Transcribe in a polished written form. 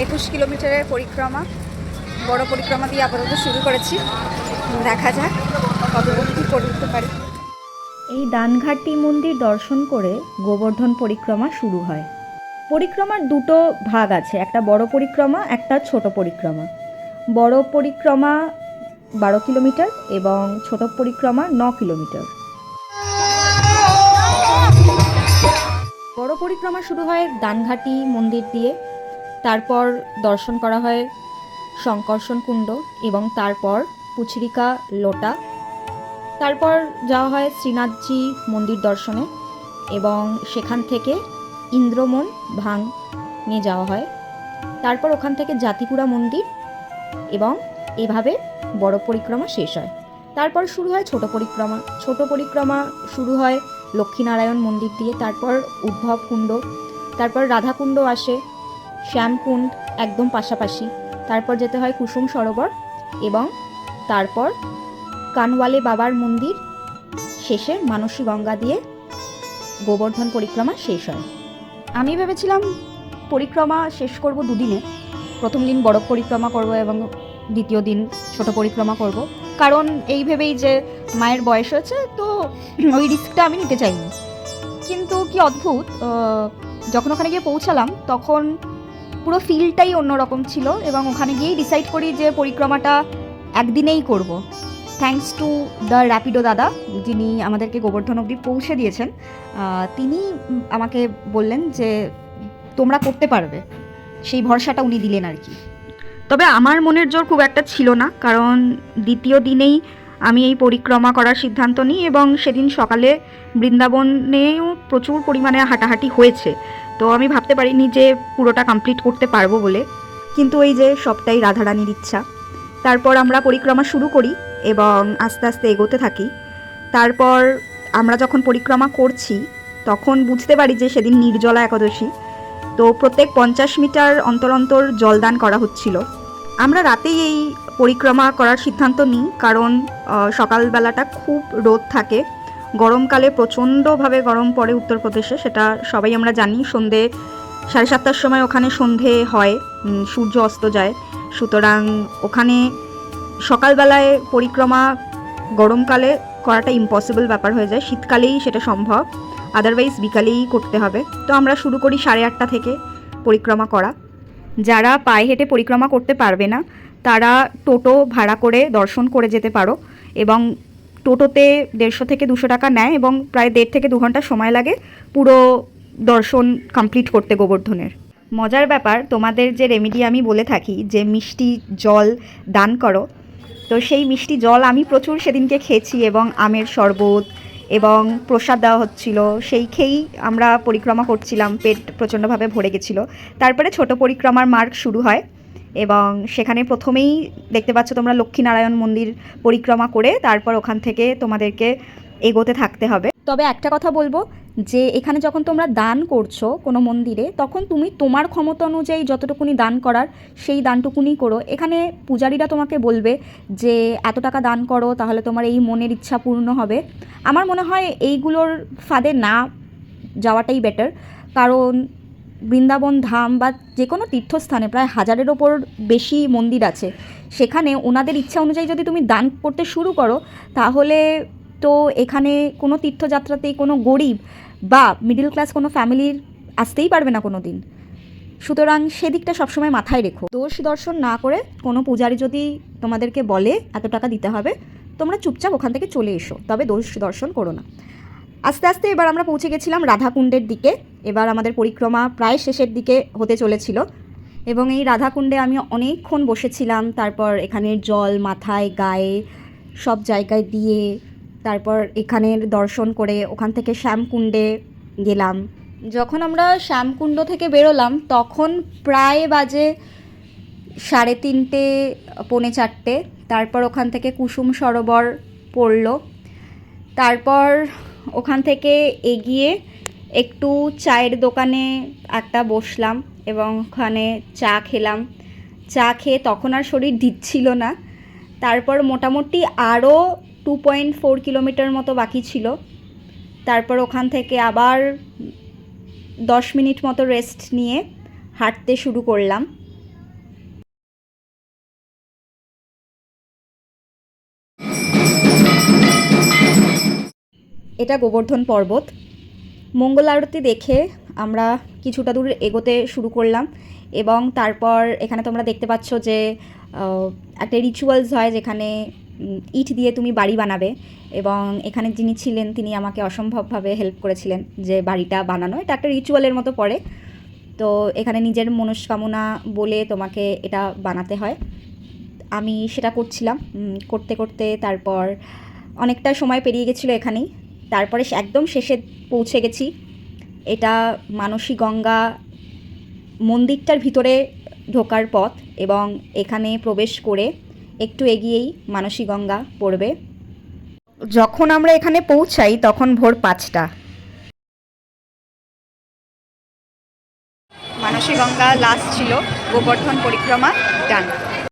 21 কিলোমিটারের পরিক্রমা, বড় পরিক্রমা দিয়ে আপাতত শুরু করেছি। দেখা যাক কতদূর কী করতে পারি। এই দানঘাটি মন্দির দর্শন করে গোবর্ধন পরিক্রমা শুরু হয়। পরিক্রমার দুটো ভাগ আছে, একটা বড় পরিক্রমা, একটা ছোট পরিক্রমা। বড় পরিক্রমা 12 কিলোমিটার এবং ছোট পরিক্রমা 9 কিলোমিটার। বড় পরিক্রমা শুরু হয় দানঘাটি মন্দির দিয়ে, তারপর দর্শন করা হয় শঙ্কর্ষণ কুণ্ড এবং তারপর পুচরিকা লোটা। তারপর যাওয়া হয় শ্রীনাথজি মন্দির দর্শনে এবং সেখান থেকে ইন্দ্রমন ভাং নিয়ে যাওয়া হয়। তারপর ওখান থেকে জাতিপুরা মন্দির এবং এভাবে বড় পরিক্রমা শেষ হয়। তারপর শুরু হয় ছোট পরিক্রমা। ছোট পরিক্রমা শুরু হয় লক্ষ্মীনারায়ণ মন্দির দিয়ে, তারপর উদ্ভব কুণ্ড, তারপর রাধাকুণ্ড আসে, শ্যামকুণ্ড একদম পাশাপাশি, তারপর যেতে হয় কুসুম সরোবর এবং তারপর কানওয়ালে বাবার মন্দির, শেষে মানসী গঙ্গা দিয়ে গোবর্ধন পরিক্রমা শেষ হয়। আমি ভেবেছিলাম পরিক্রমা শেষ করব দুদিনে, প্রথম দিন বড় পরিক্রমা করব এবং দ্বিতীয় দিন ছোট পরিক্রমা করব, কারণ এই ভেবেই যে মায়ের বয়স হয়েছে তো ওই রিস্কটা আমি নিতে চাইনি। কিন্তু কি অদ্ভুত, যখন ওখানে গিয়ে পৌঁছালাম তখন পুরো ফিলটাই অন্যরকম ছিল এবং ওখানে গিয়েই ডিসাইড করি যে পরিক্রমাটা একদিনেই করব। থ্যাঙ্কস টু দ্য র্যাপিডো দাদা, যিনি আমাদেরকে গোবর্ধন অবধি পৌঁছে দিয়েছেন। তিনি আমাকে বললেন যে তোমরা করতে পারবে, সেই ভরসাটা উনি দিলেন আর কি। তবে আমার মনের জোর খুব একটা ছিল না, কারণ দ্বিতীয় দিনেই আমি এই পরিক্রমা করার সিদ্ধান্ত নিই এবং সেদিন সকালে বৃন্দাবনেও প্রচুর পরিমাণে হাঁটাহাঁটি হয়েছে, তো আমি ভাবতে পারিনি যে পুরোটা কমপ্লিট করতে পারবো বলে। কিন্তু এই যে সবটাই রাধারানীর ইচ্ছা। তারপর আমরা পরিক্রমা শুরু করি এবং আস্তে আস্তে এগোতে থাকি। তারপর আমরা যখন পরিক্রমা করছি তখন বুঝতে পারি যে সেদিন নির্জলা একাদশী, তো প্রত্যেক 50 মিটার অন্তর অন্তর জলদান করা হচ্ছিল। আমরা রাতেই এই পরিক্রমা করার সিদ্ধান্ত নিই, কারণ সকালবেলাটা খুব রোদ থাকে, গরমকালে প্রচণ্ডভাবে গরম পড়ে উত্তরপ্রদেশে, সেটা সবাই আমরা জানি। সন্ধে 7:30টার সময় ওখানে সন্ধে হয়, সূর্য অস্ত যায়, সুতরাং ওখানে সকালবেলায় পরিক্রমা গরমকালে করাটা ইম্পসিবল ব্যাপার হয়ে যায়, শীতকালেই সেটা সম্ভব, আদারওয়াইজ বিকালেই করতে হবে। তো আমরা শুরু করি 8:30 থেকে পরিক্রমা করা। যারা পায়ে হেঁটে পরিক্রমা করতে পারবে না তারা টোটো ভাড়া করে দর্শন করে যেতে পারো, এবং টোটোতে 150 থেকে 200 টাকা নেয় এবং প্রায় 1.5 থেকে 2 ঘন্টা সময় লাগে পুরো দর্শন কমপ্লিট করতে গোবর্ধনের। মজার ব্যাপার, তোমাদের যে রেমেডি আমি বলে থাকি যে মিষ্টি জল দান করো, তো সেই মিষ্টি জল আমি প্রচুর সেদিনকে খেয়েছি এবং আমের শরবত এবং প্রসাদ দেওয়া হচ্ছিল, সেই খেয়েই আমরা পরিক্রমা করছিলাম, পেট প্রচণ্ডভাবে ভরে গেছিলো। তারপরে ছোট পরিক্রমার মার্গ শুরু হয় এবং সেখানে প্রথমেই দেখতে পাচ্ছ তোমরা লক্ষ্মীনারায়ণ মন্দির পরিক্রমা করে তারপর ওখান থেকে তোমাদেরকে এগোতে থাকতে হবে। তবে একটা কথা বলবো যে এখানে যখন তোমরা দান করছো কোনো মন্দিরে, তখন তুমি তোমার ক্ষমতা অনুযায়ী যতটুকুনি দান করার সেই দানটুকুনি করো। এখানে পূজারীরা তোমাকে বলবে যে এত টাকা দান করো তাহলে তোমার এই মনের ইচ্ছা পূর্ণ হবে। আমার মনে হয় এইগুলোর ফাঁদে না যাওয়াটাই বেটার, কারণ বৃন্দাবন ধাম বা যে কোনো তীর্থস্থানে প্রায় 1000-এর ওপর বেশি মন্দির আছে, সেখানে ওনাদের ইচ্ছা অনুযায়ী যদি তুমি দান করতে শুরু করো তাহলে তো এখানে কোনো তীর্থযাত্রাতেই কোনো গরিব বা মিডল ক্লাস কোনো ফ্যামিলির আসতেই পারবে না কোনো দিন। সুতরাং সেদিকটা সবসময় মাথায় রেখো। দোষ দর্শন না করে কোনো পূজারি যদি তোমাদেরকে বলে এত টাকা দিতে হবে, তোমরা চুপচাপ ওখান থেকে চলে এসো, তবে দোষ দর্শন করো না। আস্তে আস্তে এবার আমরা পৌঁছে গেছিলাম রাধাকুণ্ডের দিকে। এবার আমাদের পরিক্রমা প্রায় শেষের দিকে হতে চলেছিল এবং এই রাধাকুণ্ডে আমি অনেকক্ষণ বসেছিলাম। তারপর এখানের জল মাথায় গায়ে সব জায়গায় দিয়ে তারপর এখানের দর্শন করে ওখান থেকে শ্যামকুণ্ডে গেলাম। যখন আমরা শ্যামকুণ্ড থেকে বেরোলাম তখন প্রায় বাজে 3:30 পৌনে 4টে। তারপর ওখান থেকে কুসুম সরোবর পড়ল। তারপর ওখান থেকে এগিয়ে একটু চায়ের দোকানে একটা বসলাম এবং ওখানে চা খেলাম। চা খেয়ে তখন আর শরীর দিচ্ছিল না। তারপর মোটামুটি আরও 2.4 কিলোমিটার মতো বাকি ছিল। তারপর ওখান থেকে আবার 10 মিনিট মতো রেস্ট নিয়ে হাঁটতে শুরু করলাম। এটা গোবর্ধন পর্বত। মঙ্গল আরতি দেখে আমরা কিছুটা দূর এগোতে শুরু করলাম এবং তারপর এখানে তোমরা দেখতে পাচ্ছ যে একটা রিচুয়ালস হয় যেখানে ইট দিয়ে তুমি বাড়ি বানাবে, এবং এখানে যিনি ছিলেন তিনি আমাকে অসম্ভবভাবে হেল্প করেছিলেন যে বাড়িটা বানানো। এটা একটা রিচুয়ালের মতো পড়ে, তো এখানে নিজের মনস্কামনা বলে তোমাকে এটা বানাতে হয়। আমি সেটা করছিলাম, করতে করতে তারপর অনেকটা সময় পেরিয়ে গেছিলো এখানেই। তারপরে একদম শেষে পৌঁছে গেছি। এটা মানসী গঙ্গা মন্দিরটার ভিতরে ঢোকার পথ, এবং এখানে প্রবেশ করে একটু এগিয়েই মানসী গঙ্গা পড়বে। যখন আমরা এখানে পৌঁছাই তখন ভোর 5টা। মানসী গঙ্গা লাস্ট ছিল, গোবর্ধন পরিক্রমা ডান।